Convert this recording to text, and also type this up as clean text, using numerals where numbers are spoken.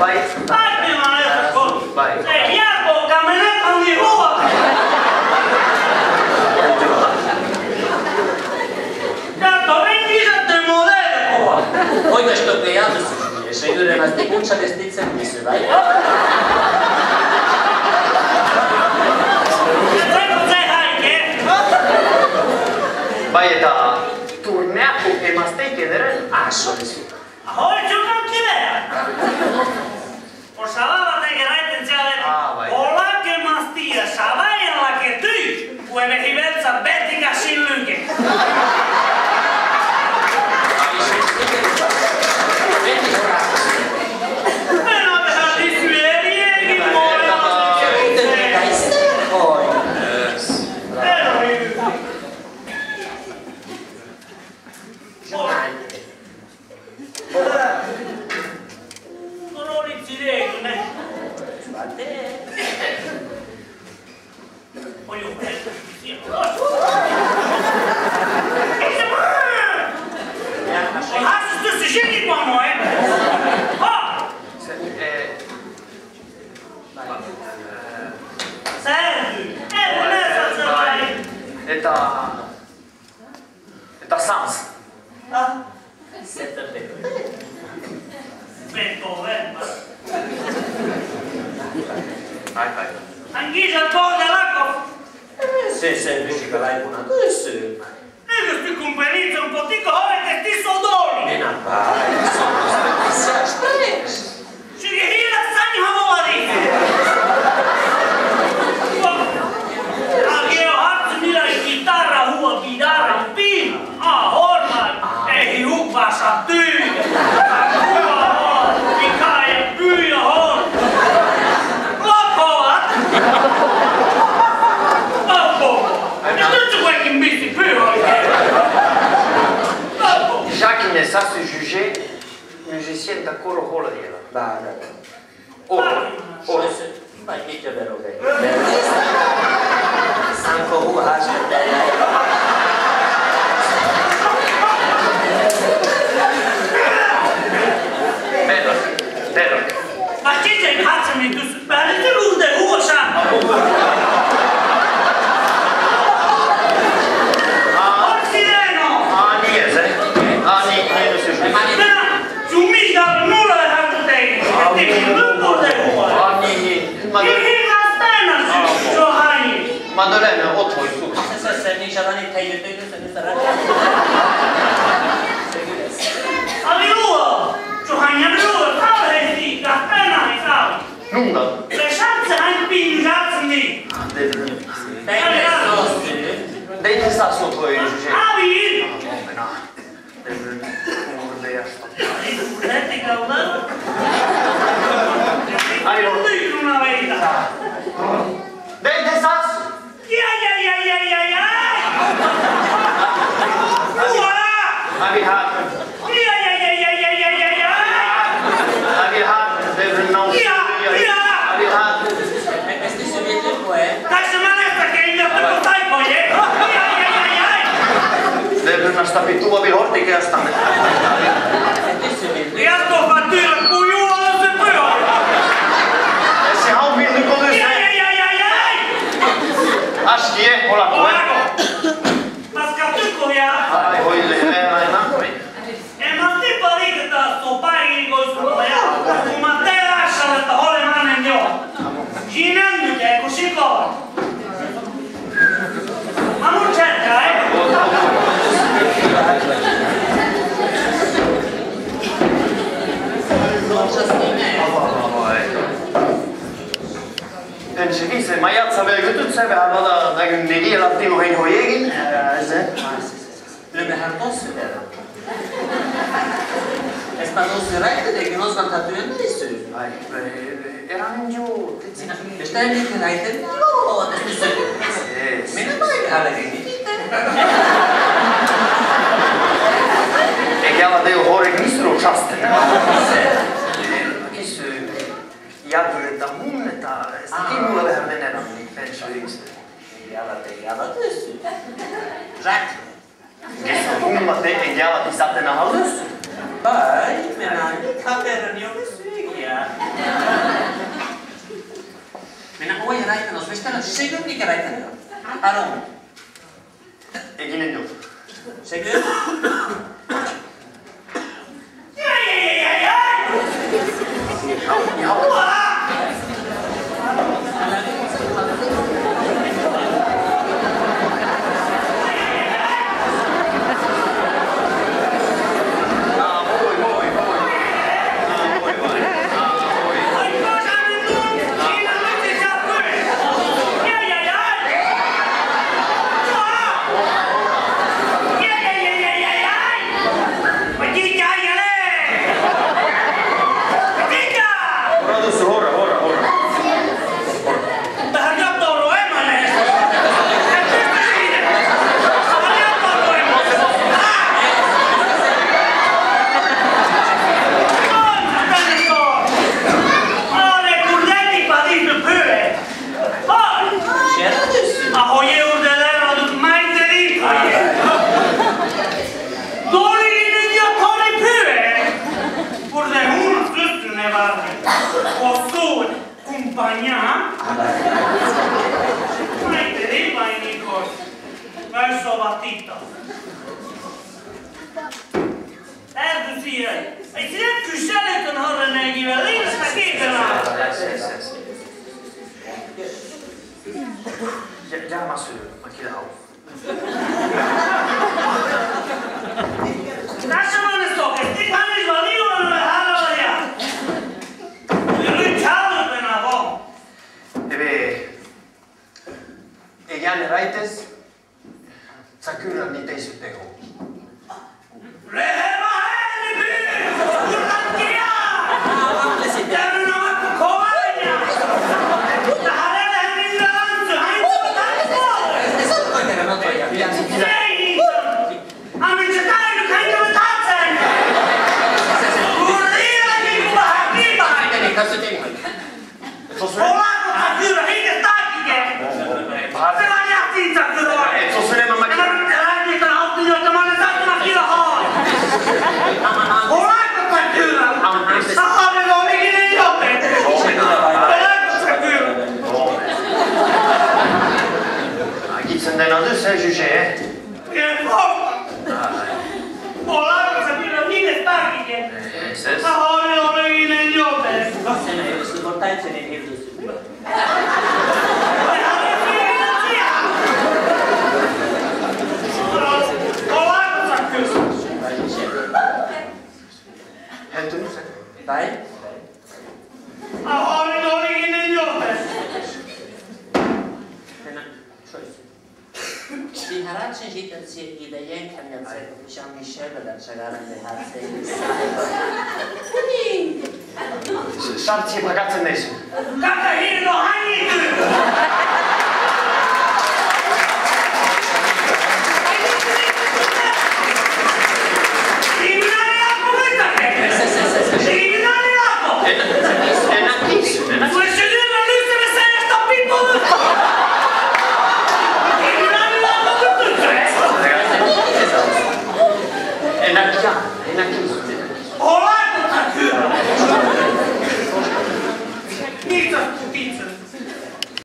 Vai. Vai, minä olen joskus. Vai. Ei jääpoika, mene kanni ruoka. Ja toinen kisätty muuten kuva. Oikas toki jäädys. Ja se ylemästi kutsatesti itse missä vai? Vai da turnea cu emaste chiedere assolisi. Ahoi, ciukan kiveä. Osavaa tekeräitten siellä. Olake mastia, savaijalake tyy. Kueve hiveltsä betika sillynke. Eta sans. Sätter det. Beethoven. Ai. Hän kiisat kohdellako. Se pysykä laipuna kysyy. Nykysti kun pelit on potiko oikeesti sodoli. Minä päin. Se on stress. Sige hiljattain ihan muodin. Agio hatsi millä gitarra huo gitarra pin. Horman. Ei hukvassa tyyä. Kuva hon. Mikä ei pyyä hon. Lokovat. Ja nyt se kuitenkin missi pyy oikein. Jacques ne sa se juger musicien da coro hola diela. Väärä. Vai mikä verokei? Sanko huuhaskettaja. Terro. Ma sitten katsominen kysy päälle se ruuteen huosan. Madalena, otvori su. Se niissä ranit heitetty nyt ranit. Ali luo. Johanna luo. Kauheasti. Kahtena ei saa. Nunga. Se chance hän pinjatni. Dei te sa su toi juger. Avi. Letti kaudella. Ai no. Una veita. Dei te sa. Ja. I will have. Ja. I will have. They will know. I will have. Este se viete poi. Tässä mä näytän keinoja taipoje. Ja. They will not stop it. Tuo vil hortikeasta. Este se viete. Ja tuolla tyylä kun juola se pyö. Se on villi kodus. Ja. Askie, hola koe. Paska tykoja. Ai hoille, aina. En mä tipa liiketaan tuo päiviin koisulla ja kun mä terässä, että olen hänen jo. Siinä nyt ei kun sikoa. Mä mun tsekkaa, ei? Ensi viise, ma jatsa veel kütut see peab, aga nägin nii kiirelt minu heinu jeegin. Lömme här tosse där. Esta tosse räkte det que nos kan tatuera isso. Ai, eran jo. Esta är lite räkte. Jo, det är så. Minä vai alla gini. Eikä ala teo horik misru chasten. Kysy jatkuletta munneta. Sitten mulla vähän menevän niin pensuiksi. Ei ala tysy. Räkte. Kummat ei jäävät sattena hallus. Vai, mennään kaverin jo sykiä. Minä olen raittanut, jos mistä on sekö mikä raittanut? Arvo. Eginen jo. Sekö? Startsi ragazze Nessun. Katahino Hannitu!